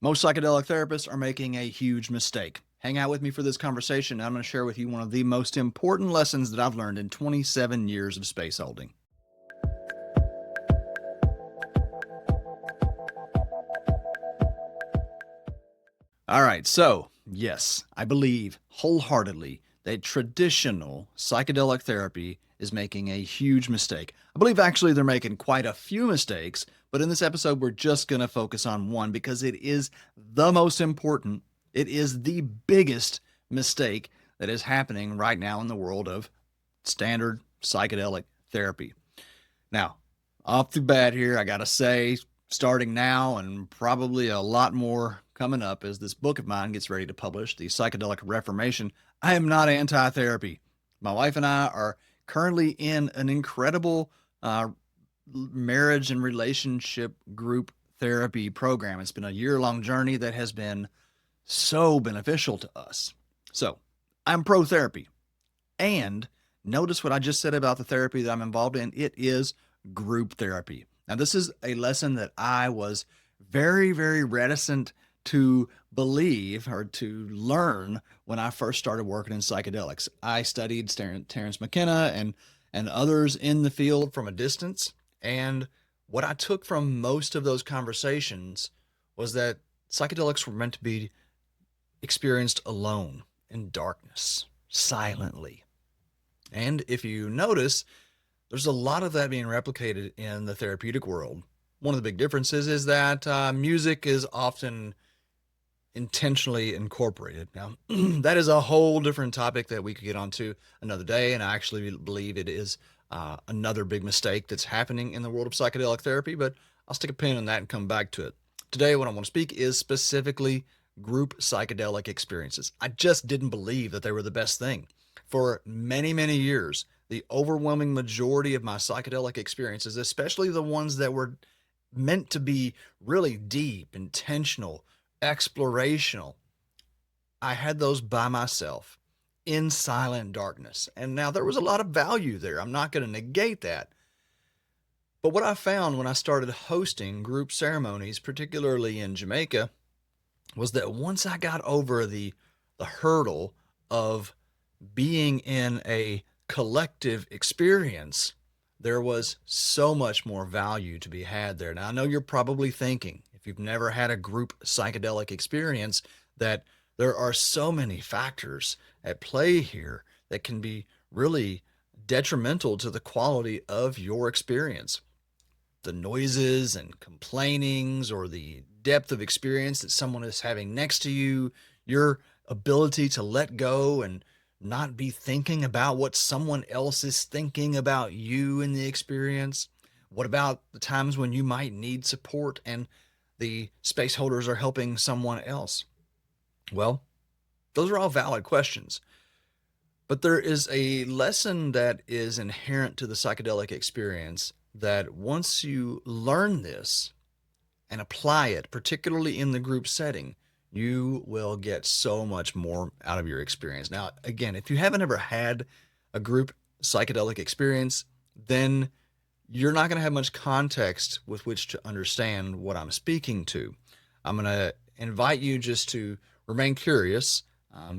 Most psychedelic therapists are making a huge mistake. Hang out with me for this conversation. I'm going to share with you one of the most important lessons that I've learned in 27 years of space holding. All right, so yes, I believe wholeheartedly that traditional psychedelic therapy is making a huge mistake. I believe actually they're making quite a few mistakes, but in this episode, we're just going to focus on one because it is the most important. It is the biggest mistake that is happening right now in the world of standard psychedelic therapy. Now, off the bat here, I got to say, starting now and probably a lot more coming up as this book of mine gets ready to publish, The Psychedelic Reformation, I am not anti-therapy. My wife and I are currently in an incredible marriage and relationship group therapy program. It's been a year-long journey that has been so beneficial to us. So I'm pro-therapy. And notice what I just said about the therapy that I'm involved in. It is group therapy. Now, this is a lesson that I was very, very reticent to believe or to learn when I first started working in psychedelics. I studied Terence McKenna and others in the field from a distance. And what I took from most of those conversations was that psychedelics were meant to be experienced alone in darkness, silently. And if you notice, there's a lot of that being replicated in the therapeutic world. One of the big differences is that music is often intentionally incorporated. Now, that is a whole different topic that we could get onto another day, and I actually believe it is another big mistake that's happening in the world of psychedelic therapy, but I'll stick a pin in that and come back to it. Today, what I want to speak is specifically group psychedelic experiences. I just didn't believe that they were the best thing. For many, many years, the overwhelming majority of my psychedelic experiences, especially the ones that were meant to be really deep, intentional, explorational, I had those by myself in silent darkness. And now there was a lot of value there. I'm not going to negate that. But what I found when I started hosting group ceremonies, particularly in Jamaica, was that once I got over the hurdle of being in a collective experience, there was so much more value to be had there. Now, I know you're probably thinking, if you've never had a group psychedelic experience, that there are so many factors at play here that can be really detrimental to the quality of your experience. The noises and complainings or the depth of experience that someone is having next to you, your ability to let go and not be thinking about what someone else is thinking about you in the experience. What about the times when you might need support and the space holders are helping someone else? Well, those are all valid questions. But there is a lesson that is inherent to the psychedelic experience that once you learn this and apply it, particularly in the group setting, you will get so much more out of your experience. Now, again, if you haven't ever had a group psychedelic experience, then you're not going to have much context with which to understand what I'm speaking to. I'm going to invite you just to remain curious,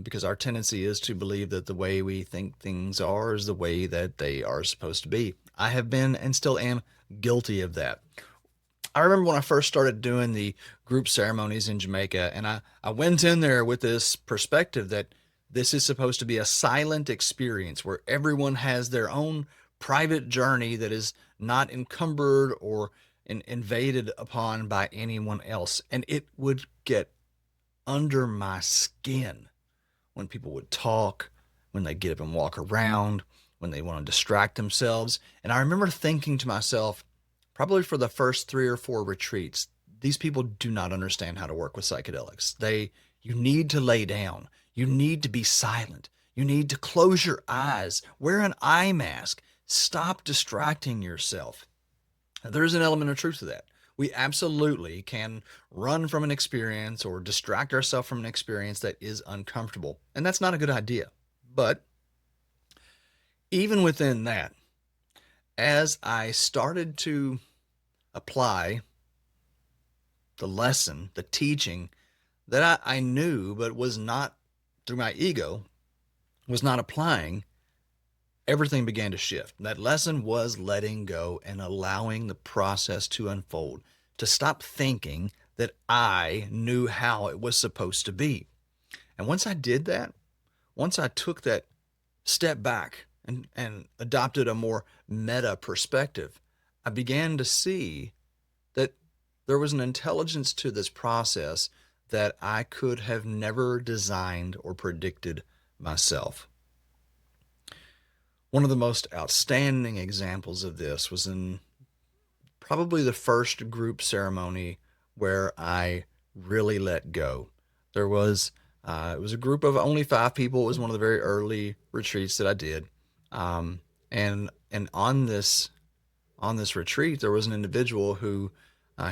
because our tendency is to believe that the way we think things are is the way that they are supposed to be. I have been and still am guilty of that. I remember when I first started doing the group ceremonies in Jamaica, and I went in there with this perspective that this is supposed to be a silent experience where everyone has their own private journey that is not encumbered or invaded upon by anyone else. And it would get under my skin when people would talk, when they get up and walk around, when they want to distract themselves. And I remember thinking to myself, probably for the first 3 or 4 retreats, these people do not understand how to work with psychedelics. You need to lay down. You need to be silent. You need to close your eyes, wear an eye mask, stop distracting yourself. Now, there's an element of truth to that. We absolutely can run from an experience or distract ourselves from an experience that is uncomfortable. And that's not a good idea. But even within that, as I started to apply the lesson, the teaching that I knew, but was not, through my ego, was not applying, everything began to shift. That lesson was letting go and allowing the process to unfold, to stop thinking that I knew how it was supposed to be. And once I did that, once I took that step back and adopted a more meta perspective, I began to see that there was an intelligence to this process that I could have never designed or predicted myself. One of the most outstanding examples of this was in probably the first group ceremony where I really let go. There was it was a group of only 5 people. It was one of the very early retreats that I did, and on this retreat there was an individual who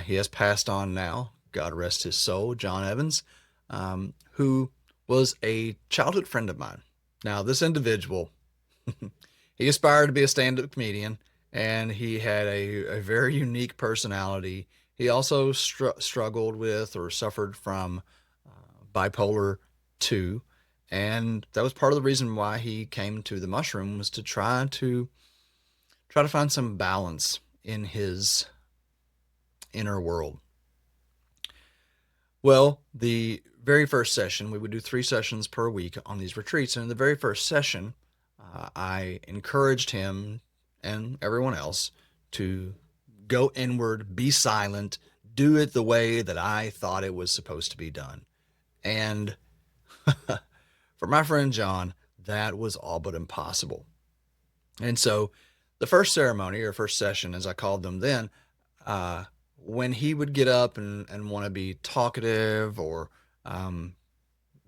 he has passed on now. God rest his soul, John Evans, who was a childhood friend of mine. Now this individual, he aspired to be a stand-up comedian, and he had a very unique personality. He also struggled with or suffered from bipolar 2, and that was part of the reason why he came to the mushroom, was to try to find some balance in his inner world. Well, the very first session, we would do 3 sessions per week on these retreats, and in the very first session, I encouraged him and everyone else to go inward, be silent, do it the way that I thought it was supposed to be done. And for my friend John, that was all but impossible. And so the first ceremony, or first session, as I called them then, when he would get up and want to be talkative, or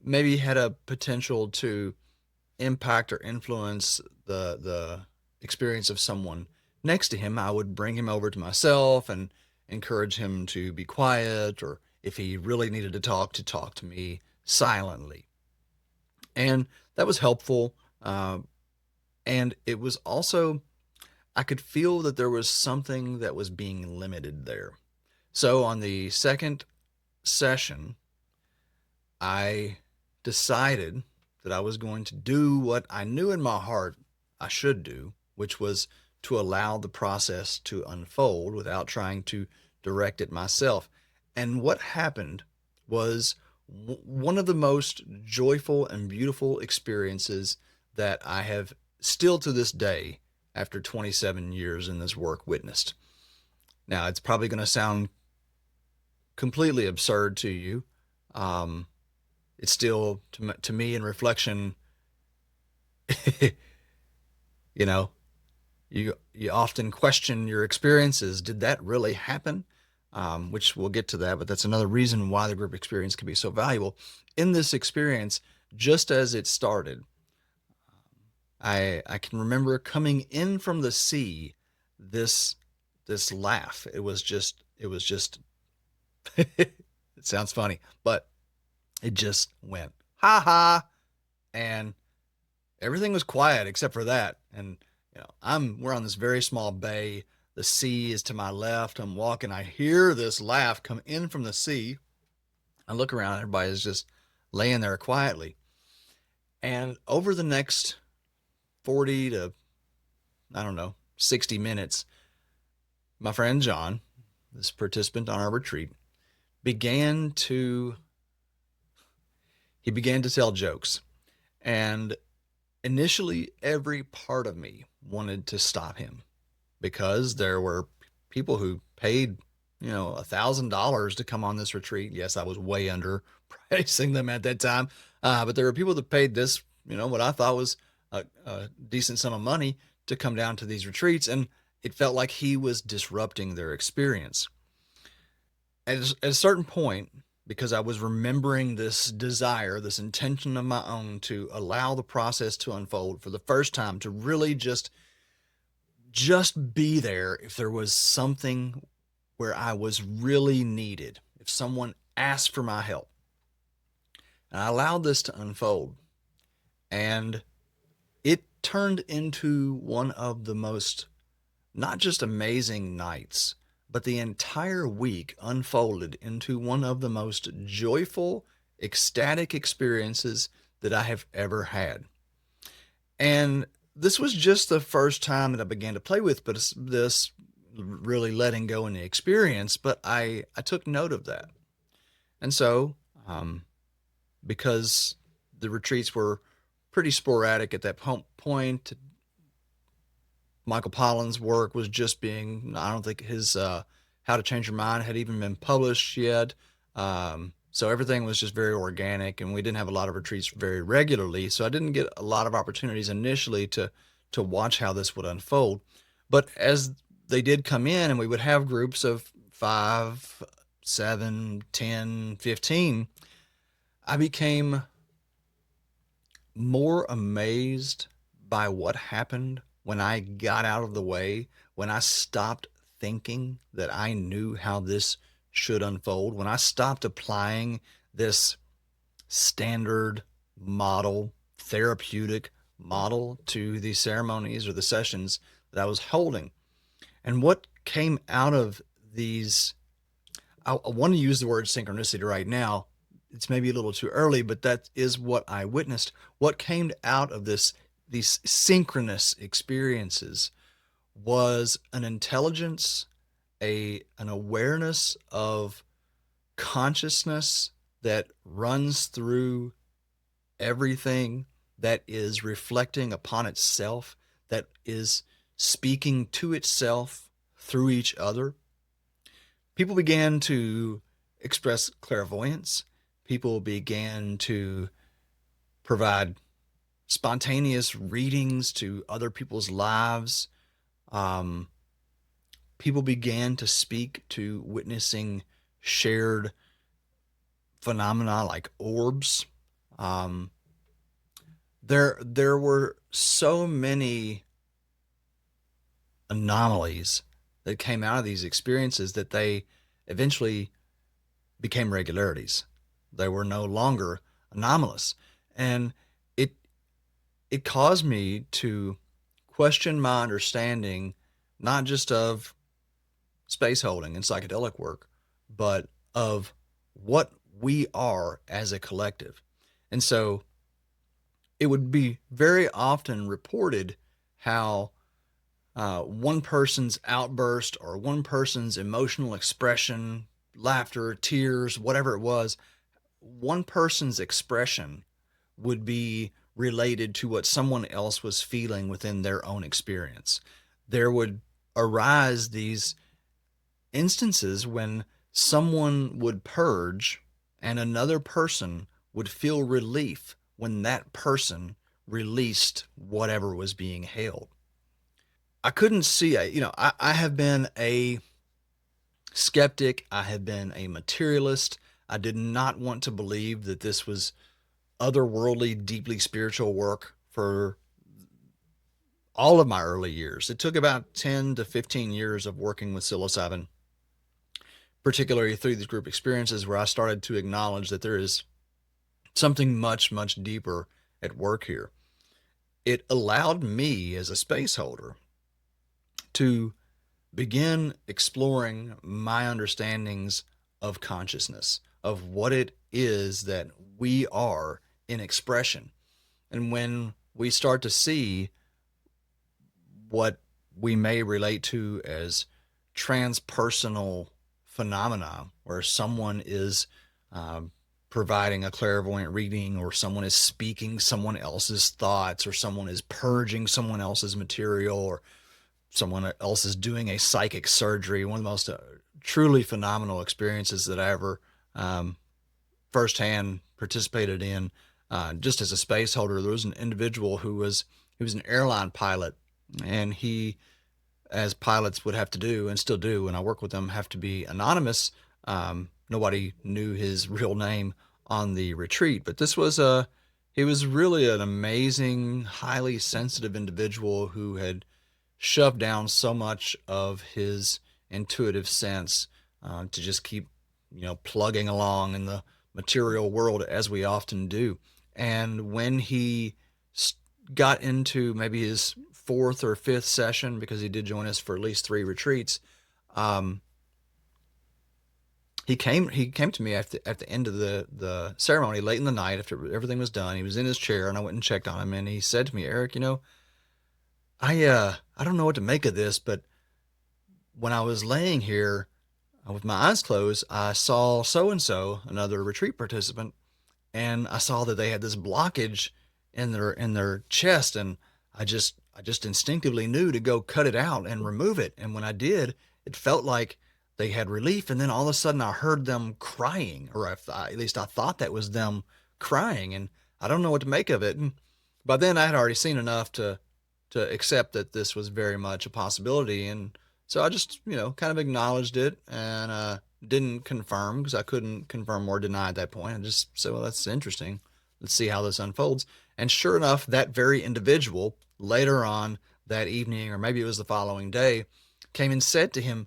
maybe had a potential to impact or influence the experience of someone next to him, I would bring him over to myself and encourage him to be quiet, or if he really needed to talk to me silently. And that was helpful. And it was also, I could feel that there was something that was being limited there. So on the second session, I decided that I was going to do what I knew in my heart I should do, which was to allow the process to unfold without trying to direct it myself. And what happened was one of the most joyful and beautiful experiences that I have still to this day, after 27 years in this work, witnessed. Now, it's probably going to sound completely absurd to you. It's still, to me, in reflection, you know, you often question your experiences. Did that really happen? Which we'll get to that, but that's another reason why the group experience can be so valuable. In this experience, just as it started, I can remember coming in from the sea, this laugh. It was just it sounds funny, but it just went ha ha, and everything was quiet except for that. And we're on this very small bay. The sea is to my left. I'm walking. I hear this laugh come in from the sea. I look around. Everybody's just laying there quietly. And over the next 40 to, 60 minutes, my friend John, this participant on our retreat, began to tell jokes. And initially, every part of me wanted to stop him, because there were people who paid, $1,000 to come on this retreat. Yes, I was way under pricing them at that time. But there were people that paid this, what I thought was a decent sum of money to come down to these retreats. And it felt like he was disrupting their experience. At a certain point, because I was remembering this desire, this intention of my own to allow the process to unfold for the first time, to really just be there if there was something where I was really needed, if someone asked for my help. And I allowed this to unfold. And it turned into one of the most, not just amazing nights, but the entire week unfolded into one of the most joyful, ecstatic experiences that I have ever had. And this was just the first time that I began to play with this really letting go in the experience, but I took note of that. And so, because the retreats were pretty sporadic at that point, Michael Pollan's work was just being, I don't think his How to Change Your Mind had even been published yet. So everything was just very organic, and we didn't have a lot of retreats very regularly. So I didn't get a lot of opportunities initially to watch how this would unfold. But as they did come in, and we would have groups of 5, 7, 10, 15, I became more amazed by what happened when I got out of the way, when I stopped thinking that I knew how this should unfold, when I stopped applying this standard model, therapeutic model to the ceremonies or the sessions that I was holding. And what came out of these, I want to use the word synchronicity right now. It's maybe a little too early, but that is what I witnessed. What came out of these synchronous experiences was an intelligence, an awareness of consciousness that runs through everything, that is reflecting upon itself, that is speaking to itself through each other. People began to express clairvoyance. People began to provide spontaneous readings to other people's lives. Um, People began to speak to witnessing shared phenomena like orbs. Um, there were so many anomalies that came out of these experiences that they eventually became regularities. They were no longer anomalous. And it it caused me to question my understanding not just of space holding and psychedelic work, but of what we are as a collective. And so it would be very often reported how one person's outburst or one person's emotional expression, laughter, tears, whatever it was, one person's expression would be related to what someone else was feeling within their own experience. There would arise these instances when someone would purge and another person would feel relief when that person released whatever was being held. I couldn't see, I have been a skeptic. I have been a materialist. I did not want to believe that this was otherworldly, deeply spiritual work for all of my early years. It took about 10 to 15 years of working with psilocybin, particularly through these group experiences where I started to acknowledge that there is something much, much deeper at work here. It allowed me as a space holder to begin exploring my understandings of consciousness, of what it is that we are in expression. And when we start to see what we may relate to as transpersonal phenomena, where someone is providing a clairvoyant reading, or someone is speaking someone else's thoughts, or someone is purging someone else's material, or someone else is doing a psychic surgery. One of the most truly phenomenal experiences that I ever firsthand participated in. Just as a space holder, there was an individual he was an airline pilot, and he, as pilots would have to do and still do, and I work with them, have to be anonymous. Nobody knew his real name on the retreat, but he was really an amazing, highly sensitive individual who had shoved down so much of his intuitive sense to just keep, plugging along in the material world as we often do. And when he got into maybe his fourth or fifth session, because he did join us for at least 3 retreats, he came to me at the end of the ceremony late in the night after everything was done. He was in his chair and I went and checked on him and he said to me, Eric, I don't know what to make of this, but when I was laying here with my eyes closed, I saw so and so, another retreat participant, and I saw that they had this blockage in their chest, and I just instinctively knew to go cut it out and remove it. And when I did, it felt like they had relief. And then all of a sudden, I heard them crying, or at least I thought that was them crying, and I don't know what to make of it. And by then, I had already seen enough to accept that this was very much a possibility, and so I just kind of acknowledged it and didn't confirm because I couldn't confirm or deny at that point. I just said, well, that's interesting. Let's see how this unfolds. And sure enough, that very individual later on that evening, or maybe it was the following day, came and said to him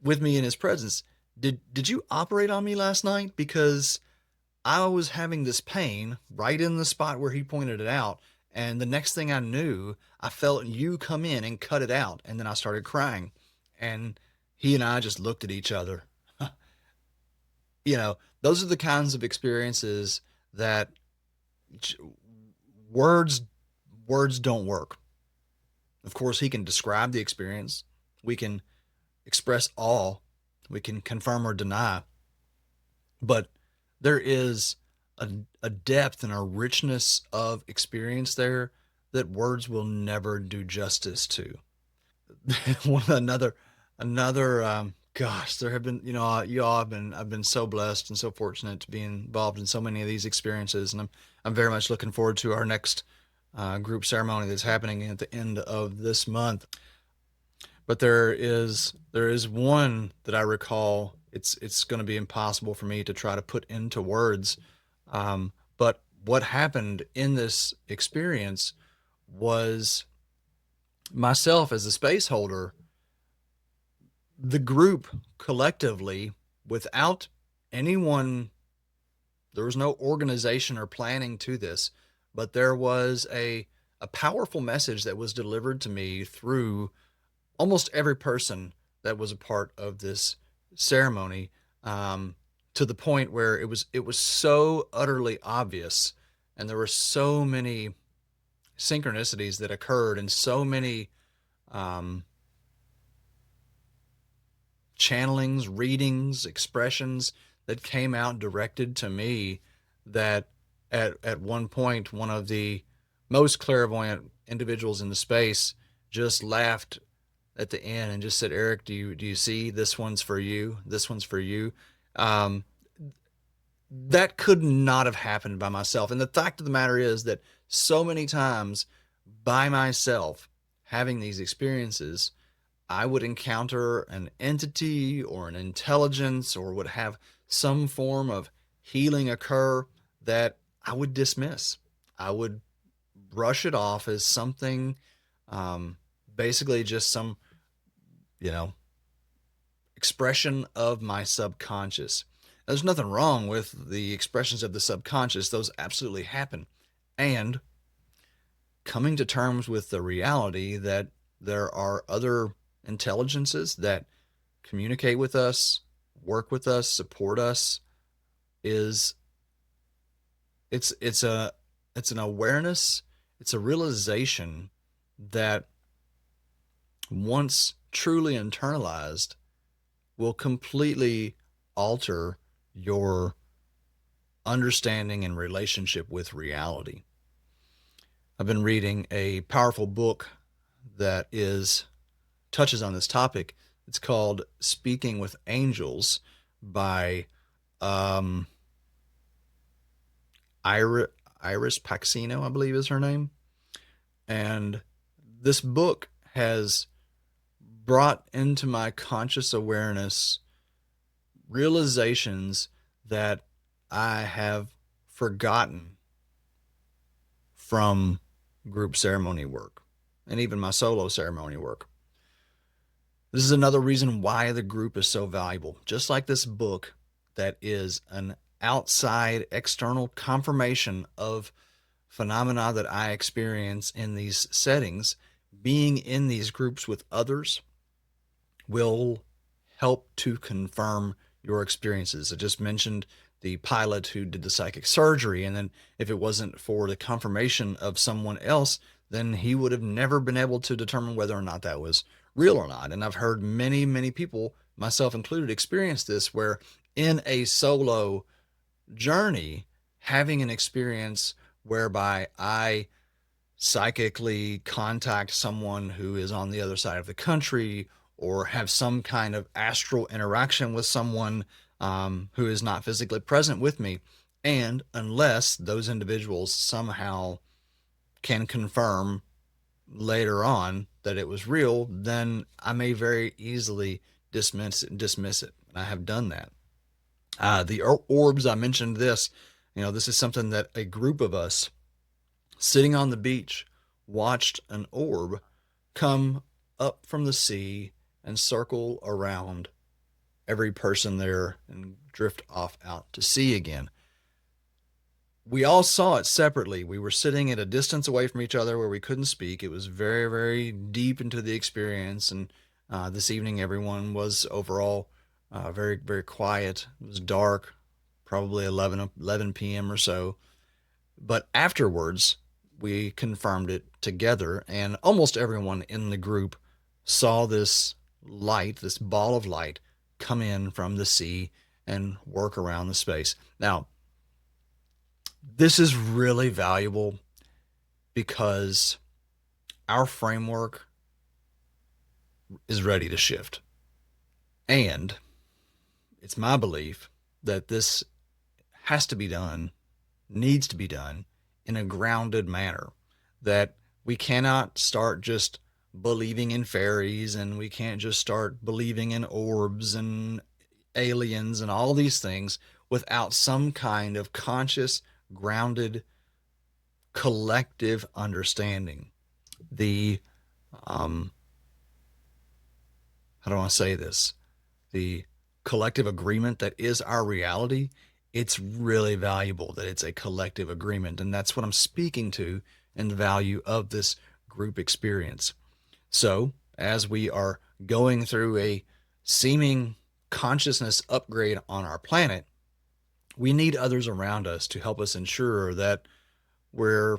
with me in his presence, did you operate on me last night? Because I was having this pain right in the spot where he pointed it out. And the next thing I knew, I felt you come in and cut it out. And then I started crying. And he and I just looked at each other. Those are the kinds of experiences that words words don't work. Of course, he can describe the experience. We can express awe. We can confirm or deny. But there is a depth and a richness of experience there that words will never do justice to. One another gosh, there have been, you all have been, I've been so blessed and so fortunate to be involved in so many of these experiences, and I'm very much looking forward to our next group ceremony that's happening at the end of this month. But there is one that I recall. It's going to be impossible for me to try to put into words. But what happened in this experience was myself as a space holder, the group collectively, without anyone, there was no organization or planning to this, but there was a powerful message that was delivered to me through almost every person that was a part of this ceremony, to the point where it was so utterly obvious, and there were so many synchronicities that occurred, and so many um, channelings, readings, expressions that came out directed to me, that at one point one of the most clairvoyant individuals in the space just laughed at the end and just said, Eric, do you see, this one's for you, this one's for you. um, that could not have happened by myself. And the fact of the matter is that so many times by myself having these experiences, I would encounter an entity or an intelligence, or would have some form of healing occur that I would dismiss. I would brush it off as something, um, basically just some, you know, expression of my subconscious. There's nothing wrong with the expressions of the subconscious, those absolutely happen. And coming to terms with the reality that there are other intelligences that communicate with us, work with us, support us, is it's an awareness, it's a realization that once truly internalized will completely alter your understanding and relationship with reality. I've been reading a powerful book that is touches on this topic. It's called Speaking with Angels by um, Iris Paxino, I believe is her name. And this book has brought into my conscious awareness realizations that I have forgotten from group ceremony work and even my solo ceremony work. This is another reason why the group is so valuable. Just like this book, that is an outside, external confirmation of phenomena that I experience in these settings, being in these groups with others will help to confirm your experiences. I just mentioned the pilot who did the psychic surgery, and then if it wasn't for the confirmation of someone else, then he would have never been able to determine whether or not that was real or not. And I've heard many, many people, myself included, experience this where in a solo journey, having an experience whereby I psychically contact someone who is on the other side of the country or have some kind of astral interaction with someone who is not physically present with me. And unless those individuals somehow can confirm later on that it was real, then I may very easily dismiss it. And I have done that. The orbs, I mentioned this, this is something that a group of us sitting on the beach watched an orb come up from the sea and circle around every person there and drift off out to sea again. We all saw it separately. We were sitting at a distance away from each other where we couldn't speak. It was very, very deep into the experience. And this evening, everyone was overall very, very quiet. It was dark, probably 11 p.m. or so. But afterwards, we confirmed it together, and almost everyone in the group saw this light, this ball of light, come in from the sea and work around the space. Now, this is really valuable because our framework is ready to shift. And it's my belief that this has to be done, needs to be done in a grounded manner, that we cannot start just believing in fairies, and we can't just start believing in orbs and aliens and all these things without some kind of conscious, grounded, collective understanding. The, how do I say this? The collective agreement that is our reality, it's really valuable that it's a collective agreement. And that's what I'm speaking to in the value of this group experience. So, as we are going through a seeming consciousness upgrade on our planet, we need others around us to help us ensure that we're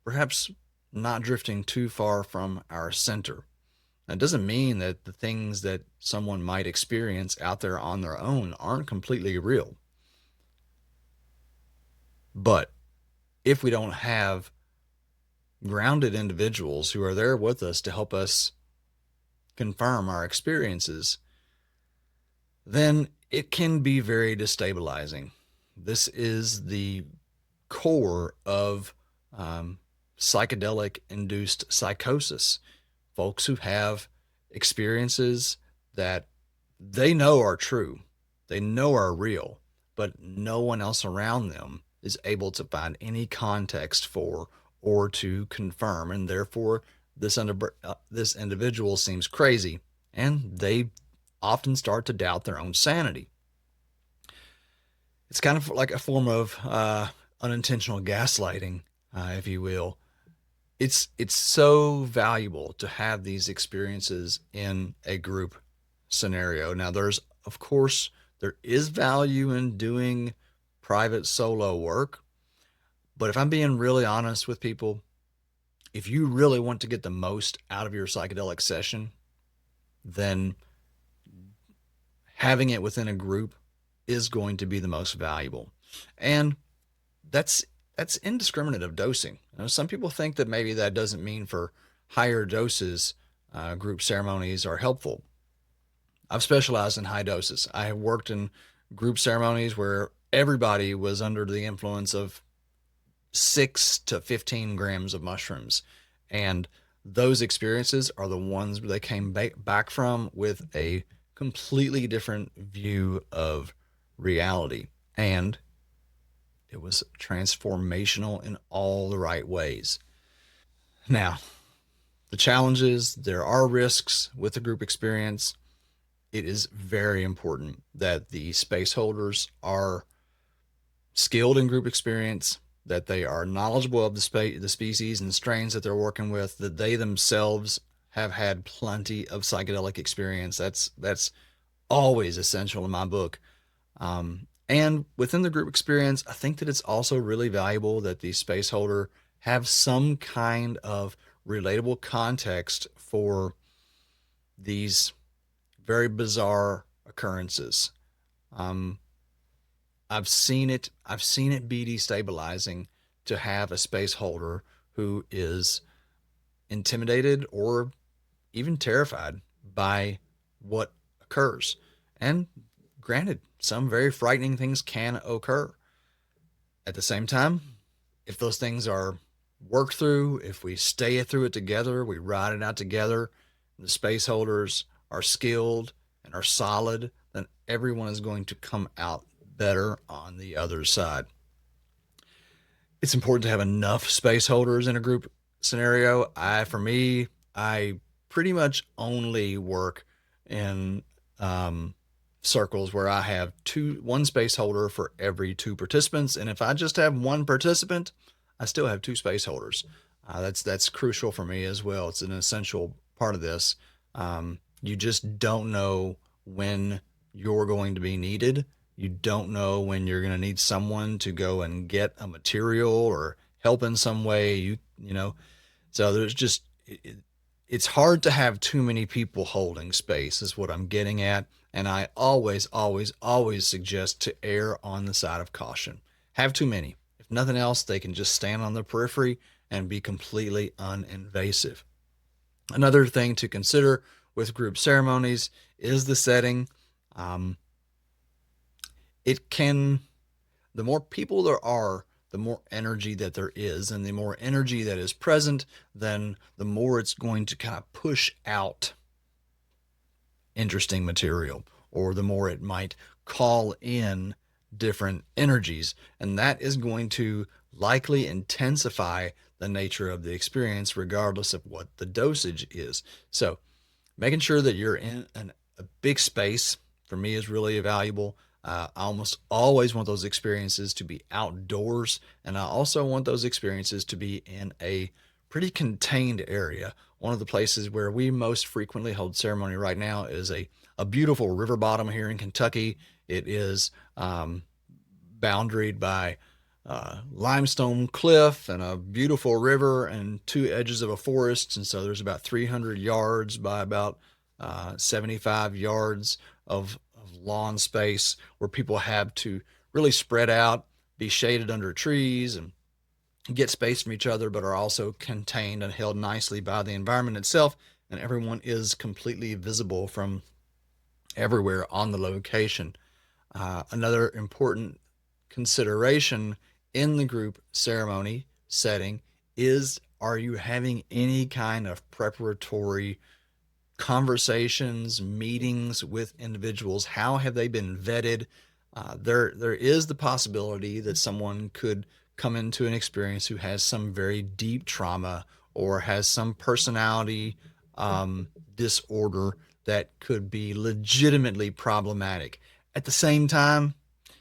perhaps not drifting too far from our center. That doesn't mean that the things that someone might experience out there on their own aren't completely real. But if we don't have grounded individuals who are there with us to help us confirm our experiences, then it can be very destabilizing. This is the core of psychedelic induced psychosis. Folks who have experiences that they know are true, they know are real, but no one else around them is able to find any context for or to confirm, and therefore this individual seems crazy, and they often start to doubt their own sanity. It's kind of like a form of unintentional gaslighting, if you will. It's so valuable to have these experiences in a group scenario. Now, of course, there is value in doing private solo work, but if I'm being really honest with people, if you really want to get the most out of your psychedelic session, then having it within a group is going to be the most valuable. And that's indiscriminate of dosing. Some people think that maybe that doesn't mean for higher doses, group ceremonies are helpful. I've specialized in high doses. I have worked in group ceremonies where everybody was under the influence of 6 to 15 grams of mushrooms. And those experiences are the ones they came back from with a completely different view of reality. And it was transformational in all the right ways. Now, the challenges, there are risks with the group experience. It is very important that the space holders are skilled in group experience, that they are knowledgeable of the species and strains that they're working with, that they themselves have had plenty of psychedelic experience. That's always essential in my book. And within the group experience, I think that it's also really valuable that the space holder have some kind of relatable context for these very bizarre occurrences. Um, I've seen it be destabilizing to have a space holder who is intimidated or even terrified by what occurs. And granted, some very frightening things can occur. At the same time, if those things are worked through, if we stay through it together, we ride it out together, the space holders are skilled and are solid, then everyone is going to come out better on the other side. It's important to have enough space holders in a group scenario. For me, I pretty much only work in circles where I have one space holder for every two participants, and if I just have one participant, I still have two space holders. That's crucial for me as well. It's an essential part of this. You just don't know when you're going to be needed. You don't know when you're going to need someone to go and get a material or help in some way. You know, so there's just it's hard to have too many people holding space is what I'm getting at. And I always, always, always suggest to err on the side of caution. Have too many. If nothing else, they can just stand on the periphery and be completely uninvasive. Another thing to consider with group ceremonies is the setting. Um, it can, the more people there are, the more energy that there is, and the more energy that is present, then the more it's going to kind of push out interesting material, or the more it might call in different energies. And that is going to likely intensify the nature of the experience, regardless of what the dosage is. So, making sure that you're in a big space for me is really valuable. I almost always want those experiences to be outdoors, and I also want those experiences to be in a pretty contained area. One of the places where we most frequently hold ceremony right now is a beautiful river bottom here in Kentucky. It is boundaried by limestone cliff and a beautiful river and two edges of a forest. And so there's about 300 yards by about 75 yards of lawn space where people have to really spread out, be shaded under trees, and get space from each other, but are also contained and held nicely by the environment itself. And everyone is completely visible from everywhere on the location. Another important consideration in the group ceremony setting is, are you having any kind of preparatory conversations, meetings with individuals? How have they been vetted? There is the possibility that someone could come into an experience who has some very deep trauma or has some personality disorder that could be legitimately problematic. At the same time,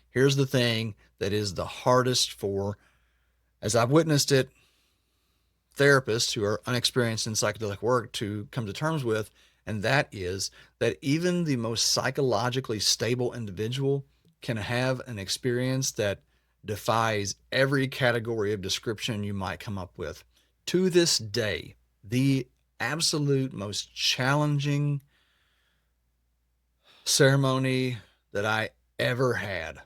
here's the thing that is the hardest for, as I've witnessed it, therapists who are unexperienced in psychedelic work to come to terms with, and that is that even the most psychologically stable individual can have an experience that defies every category of description you might come up with. To this day, the absolute most challenging ceremony that I ever had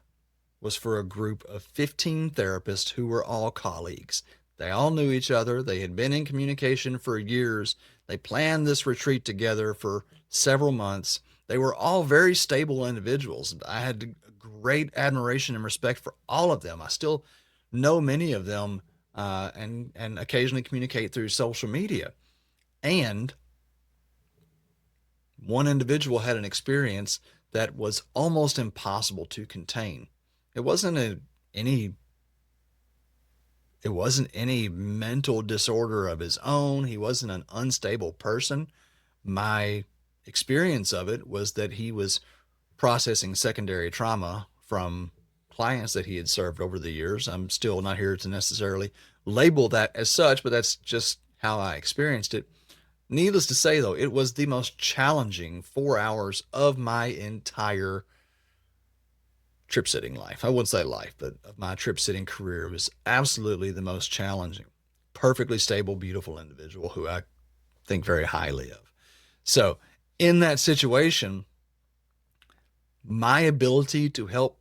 was for a group of 15 therapists who were all colleagues. They all knew each other. They had been in communication for years. They planned this retreat together for several months. They were all very stable individuals. I had great admiration and respect for all of them. I still know many of them and occasionally communicate through social media. And one individual had an experience that was almost impossible to contain. It wasn't any it wasn't any mental disorder of his own. He wasn't an unstable person. My experience of it was that he was processing secondary trauma from clients that he had served over the years. I'm still not here to necessarily label that as such, but that's just how I experienced it. Needless to say, though, it was the most challenging 4 hours of my entire trip sitting life. I wouldn't say life, but of my trip sitting career. It was absolutely the most challenging. Perfectly stable, beautiful individual who I think very highly of. So, in that situation, my ability to help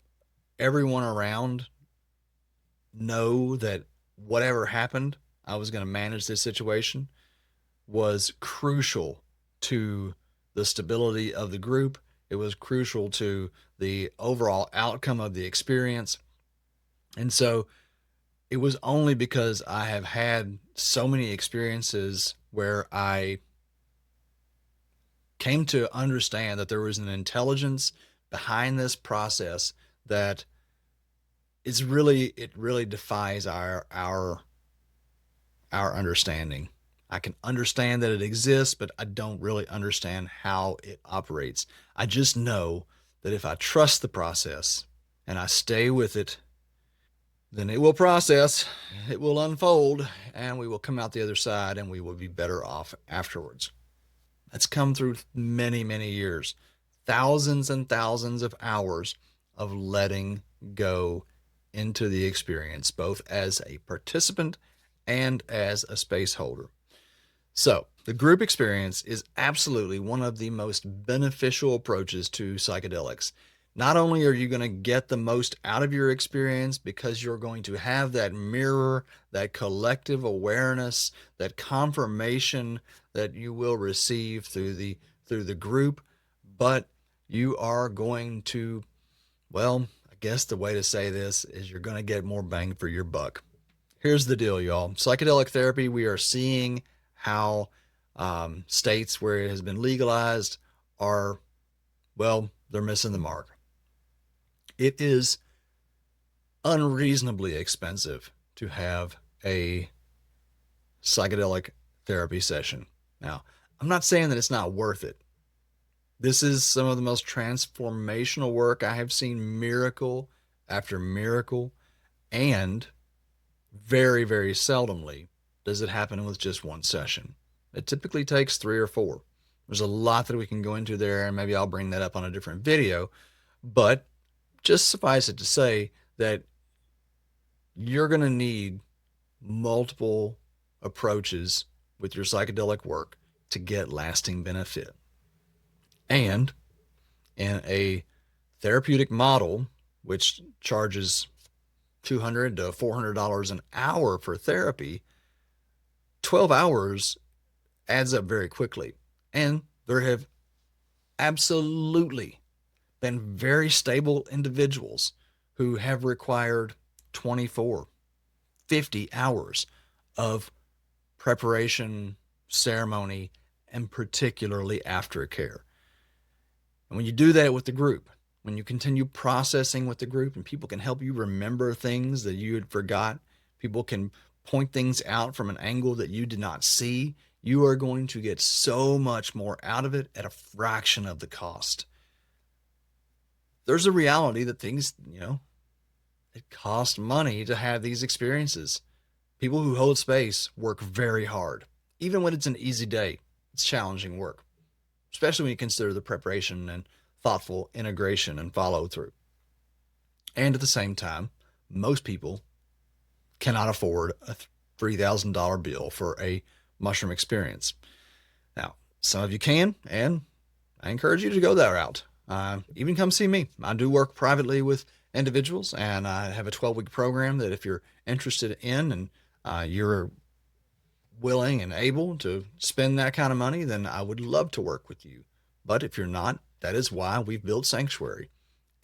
everyone around know that whatever happened, I was going to manage this situation was crucial to the stability of the group. It was crucial to the overall outcome of the experience. And so it was only because I have had so many experiences where I came to understand that there was an intelligence behind this process that it really defies our understanding. I can understand that it exists, but I don't really understand how it operates. I just know that if I trust the process and I stay with it, then it will process, it will unfold, and we will come out the other side and we will be better off afterwards. That's come through many, many years, thousands and thousands of hours of letting go into the experience, both as a participant and as a space holder. So, the group experience is absolutely one of the most beneficial approaches to psychedelics. Not only are you going to get the most out of your experience because you're going to have that mirror, that collective awareness, that confirmation that you will receive through the group, but you are going to, well, I guess the way to say this is you're going to get more bang for your buck. Here's the deal, y'all. Psychedelic therapy, we are seeing how states where it has been legalized are, well, they're missing the mark. It is unreasonably expensive to have a psychedelic therapy session. Now, I'm not saying that it's not worth it. This is some of the most transformational work. I have seen miracle after miracle, and very, very seldomly does it happen with just one session. It typically takes 3 or 4. There's a lot that we can go into there, and maybe I'll bring that up on a different video, but just suffice it to say that you're going to need multiple approaches with your psychedelic work to get lasting benefit. And in a therapeutic model, which charges $200 to $400 an hour for therapy, 12 hours adds up very quickly. And there have absolutely been very stable individuals who have required 24, 50 hours of preparation, ceremony, and particularly aftercare. And when you do that with the group, when you continue processing with the group and people can help you remember things that you had forgot, people can point things out from an angle that you did not see, you are going to get so much more out of it at a fraction of the cost. There's a reality that things, it costs money to have these experiences. People who hold space work very hard. Even when it's an easy day, it's challenging work, especially when you consider the preparation and thoughtful integration and follow through. And at the same time, most people cannot afford a $3,000 bill for a mushroom experience. Now, some of you can, and I encourage you to go that route. Even come see me. I do work privately with individuals, and I have a 12-week program that if you're interested in and you're willing and able to spend that kind of money, then I would love to work with you. But if you're not, that is why we've built Psanctuary.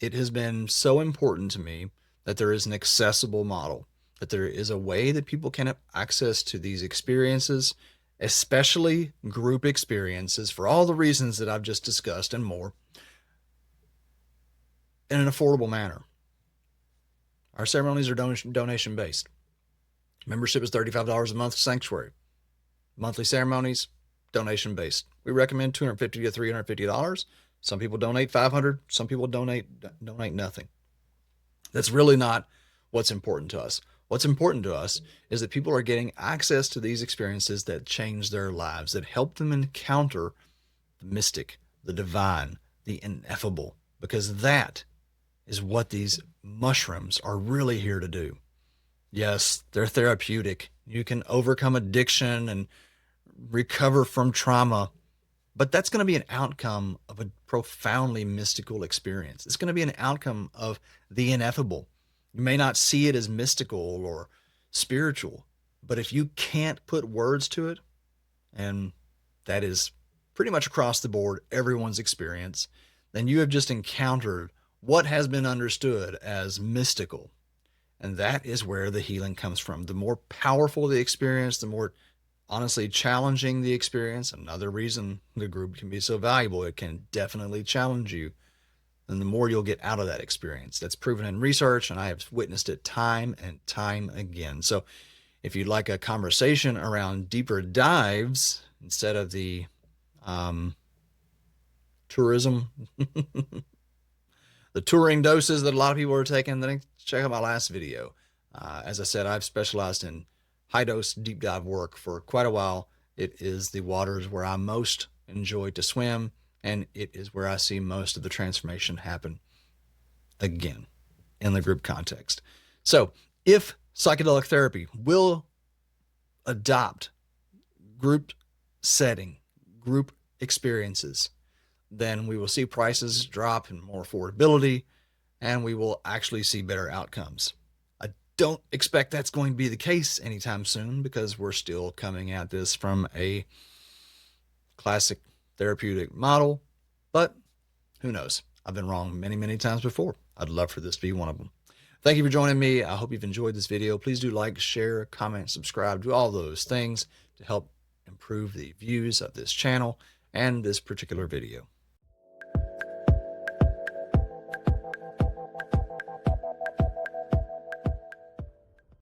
It has been so important to me that there is an accessible model, that there is a way that people can have access to these experiences, especially group experiences, for all the reasons that I've just discussed and more, in an affordable manner. Our ceremonies are donation based. Membership is $35 a month for Psanctuary. Monthly ceremonies, donation based. We recommend $250 to $350. Some people donate $500. Some people donate nothing. That's really not what's important to us. What's important to us is that people are getting access to these experiences that change their lives, that help them encounter the mystic, the divine, the ineffable, because that is what these mushrooms are really here to do. Yes, they're therapeutic. You can overcome addiction and recover from trauma, but that's going to be an outcome of a profoundly mystical experience. It's going to be an outcome of the ineffable. You may not see it as mystical or spiritual, but if you can't put words to it, and that is pretty much across the board everyone's experience, then you have just encountered what has been understood as mystical. And that is where the healing comes from. The more powerful the experience, the more honestly challenging the experience. Another reason the group can be so valuable, it can definitely challenge you. And the more you'll get out of that experience. That's proven in research, and I have witnessed it time and time again. So if you'd like a conversation around deeper dives instead of the tourism, the touring doses that a lot of people are taking, then check out my last video. As I said, I've specialized in high dose deep dive work for quite a while. It is the waters where I most enjoy to swim, and it is where I see most of the transformation happen again in the group context. So if psychedelic therapy will adopt group setting, group experiences, then we will see prices drop and more affordability, and we will actually see better outcomes. I don't expect that's going to be the case anytime soon because we're still coming at this from a classic therapeutic model, but who knows? I've been wrong many, many times before. I'd love for this to be one of them. Thank you for joining me. I hope you've enjoyed this video. Please do like, share, comment, subscribe, do all those things to help improve the views of this channel and this particular video.